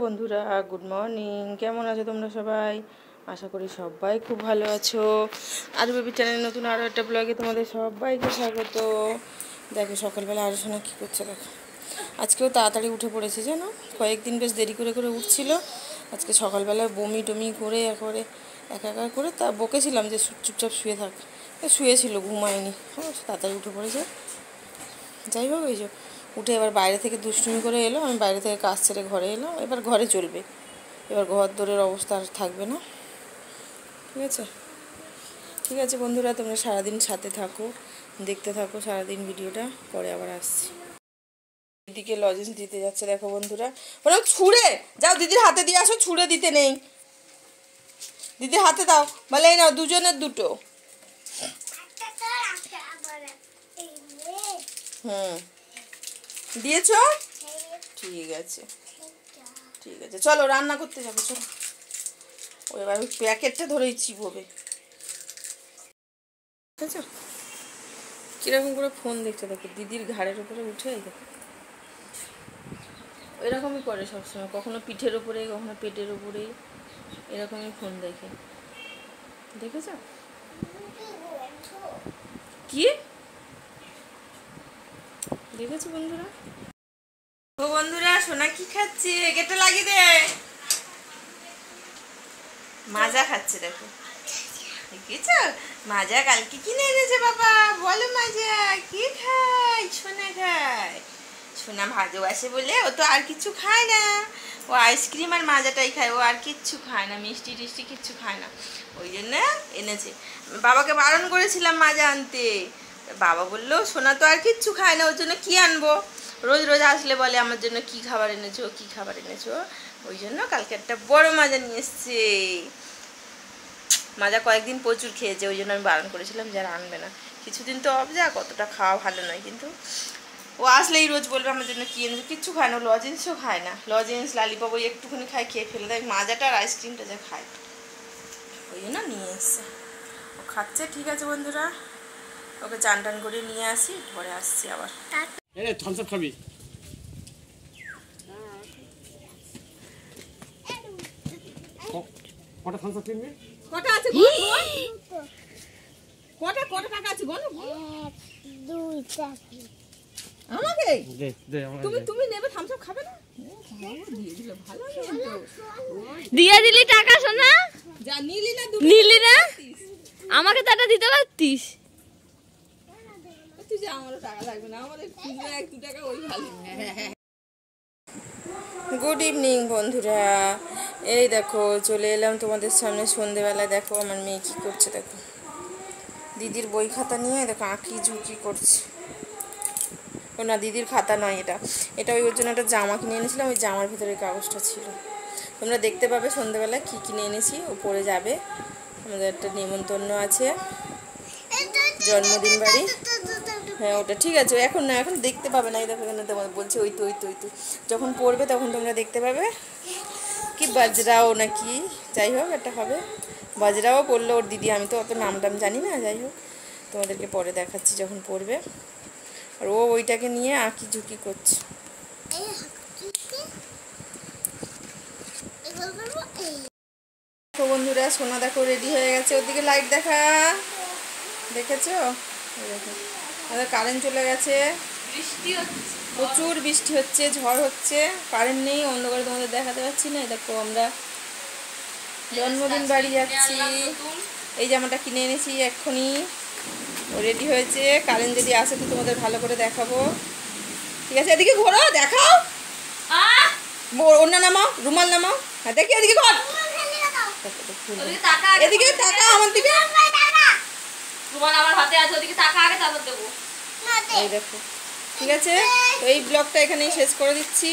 বন্ধুরা good morning, কেমন আছো তোমরা সবাই? আশা করি সবাই খুব ভালো আছো। আর বেবি চ্যানেলের নতুন আরও একটা ব্লগে তোমাদের সবাইকে স্বাগত। দেখো সকালবেলা আরও শোনা কী করছে দেখো। আজকেও তাড়াতাড়ি উঠে পড়েছে জানো, কয়েকদিন বেশ দেরি করে করে উঠছিল। আজকে সকালবেলা বমি টমি করে একবারে একা করে তা বকেছিলাম যে চুপচাপ শুয়ে থাক, শুয়েছিল ঘুমায়নি, তাড়াতাড়ি উঠে পড়েছে। যাই হোক, এই যে উঠে এবার বাইরে থেকে দুষ্টুমি করে এলো, আমি বাইরে থেকে কাজ ছেড়ে ঘরে এলাম। এবার ঘরে চলবে, এবার ঘর দোরের অবস্থা আর থাকবে না। ঠিক আছে ঠিক আছে বন্ধুরা, তোমরা সারাদিন সাথে থাকো, দেখতে থাকো সারাদিন ভিডিওটা, পরে আবার আসছি। দিদিকে লজেন্স দিতে যাচ্ছে দেখো বন্ধুরা, বললাম ছুঁড়ে যাও, দিদির হাতে দিয়ে আসো, ছুঁড়ে দিতে নেই, দিদির হাতে দাও, বলে এই নাও দুজনের দুটো। দিয়েছো? ঠিক আছে ঠিক আছে, চলো রান্না করতে যাবো, চলো। ও এবার ওই প্যাকেটটা ধরেই চিবোবে, ঠিক আছে? কীরকম করে ফোন দেখতে দেখো, দিদির ঘাড়ের উপরে উঠে দেখো, এরকমই করে সবসময়, কখনো পিঠের ওপরে কখনো পেটের ওপরে, এরকমই ফোন দেখে, দেখেছ কি? দেখেছো বন্ধুরা? ও বন্ধুরা, সোনা কি খাচ্ছে? গেটে লাগিয়ে দে। মাজা খাচ্ছে দেখো, দেখেছো? মাজা কালকে কিনে এনেছে বাবা, বলো মাজা কি খায়? সোনা খায়, সোনা ভালোবাসে বলে ও তো আর কিছু খায় না, ও আইসক্রিম আর মাজাটাই খায়, ও আর কিচ্ছু খায় না, মিষ্টি টিষ্টি কিচ্ছু খায় না, ওই জন্য এনেছে। বাবাকে বারণ করেছিলাম মাজা আনতে, বাবা বললো সোনা তো আর কিচ্ছু খায় না, ওর জন্য কি আনবো? রোজ রোজ আসলে বলে আমার জন্য কি খাবার এনেছো, কি খাবার এনেছো, ওই জন্য কালকে একটা বড় মাজা নিয়ে এসছে। মাজা কয়েকদিন প্রচুর খেয়েছে, ওই জন্য আমি বারণ করেছিলাম যে আর আনবে না। কিছুদিন তো অবজা, কতটা খাওয়া ভালো নয়, কিন্তু ও আসলেই রোজ বলবে আমার জন্য কি এনেছো, কিচ্ছু খায় না, লজেন্সও খায় না, লজেন্স লালিপপ ওই একটুখানি খায়, খেয়ে ফেলে দেয়, মাজাটা আর আইসক্রিমটা যা খায়, ওই জন্য নিয়ে এসছে, ও খাচ্ছে। ঠিক আছে বন্ধুরা, ওকে চান টান করে নিয়ে আসি, পরে আসছি আবার। থামস আপ খাবি? কটা থামস আপ কিনবি? কটা আছে? কটা কটা টাকা আছে বলো? 2 টাকা। আমাকে দে দে আমাকে তুমি দে। তুমি নেবে, থামস আপ খাবে না? দিয়ে দিলে ভালো হয় তো। দিয়ে দিলি টাকা সোনা? যা নিলি না, নিলি না? আমাকে টাকা দিতে পারতিস। তুই যে আমারও টাকা লাগবে না, আমাদের 1-2 টাকা ওই ভালো। গুড ইভিনিং বন্ধুরা, এই দেখো চলে এলাম তোমাদের সামনে সন্ধেবেলা। দেখো আমার মেয়ে কী করছে দেখো, দিদির বই খাতা নিয়ে দেখো আঁকি ঝুঁকি করছে। ও না, দিদির খাতা নয় এটা, এটা ওই ওর জন্য একটা জামা কিনে এনেছিলাম, ওই জামার ভিতরে কাগজটা ছিল। তোমরা দেখতে পাবে সন্ধেবেলায় কী কিনে এনেছি, ও পড়ে যাবে। আমাদের একটা নিমন্ত্রণ আছে, জন্মদিন বাড়ি। হ্যাঁ ওটা ঠিক আছে, এখন না, এখন দেখতে পাবে না, এই দেখো এখানে তোমার বলছে ওই তো ওই তো ওই তো, যখন পড়বে তখন তোমরা দেখতে পাবে। কি বাজরাও নাকি, যাই হোক একটা হবে, বাজরাও পড়লো ওর দিদি, আমি তো অত নাম টাম জানি না, যাই হোক তোমাদেরকে পরে দেখাচ্ছি যখন পড়বে। আর ও ওইটাকে নিয়ে আঁকি ঝুঁকি করছে। তো বন্ধুরা, সোনা দেখো রেডি হয়ে গেছে, ওদিকে লাইট দেখা, দেখেছো? দেখো আমাদের কারেন্ট চলে গেছে, প্রচুর বৃষ্টি হচ্ছে, ঝড় হচ্ছে, কারেন্ট নেই, অন্ধকারে তোমাদের দেখাতে পাচ্ছি না। দেখো আমরা জন্মদিন বাড়ি যাচ্ছি, এই জামাটা কিনে এনেছি এক্ষুনি, ও রেডি হয়েছে, কারেন্ট যদি আসে তো তোমাদের ভালো করে দেখাবো। ঠিক আছে, এদিকে ঘোরো, দেখাও, ওড়না নামাও, রুমাল নামাও, হ্যাঁ দেখি এদিকে ঘর, এদিকে টাকা আমার দিকে, আমার হাতে আছে, ওদিকে টাকা আগে তারপর দেবো। এই দেখো। ঠিক আছে, তো এই ব্লগটা এখানেই শেষ করে দিচ্ছি,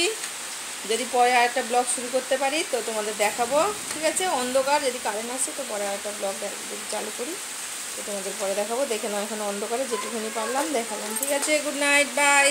যদি পরে আরেকটা ব্লগ শুরু করতে পারি তো তোমাদের দেখাবো। ঠিক আছে, অন্ধকার, যদি কারেন্ট আসে তো পরে আরেকটা ব্লগ চালু করি, তো তোমাদের পরে দেখাবো। দেখে নাও এখন অন্ধকারে যেটুকুনি পারলাম দেখালাম। ঠিক আছে, গুড নাইট, বাই।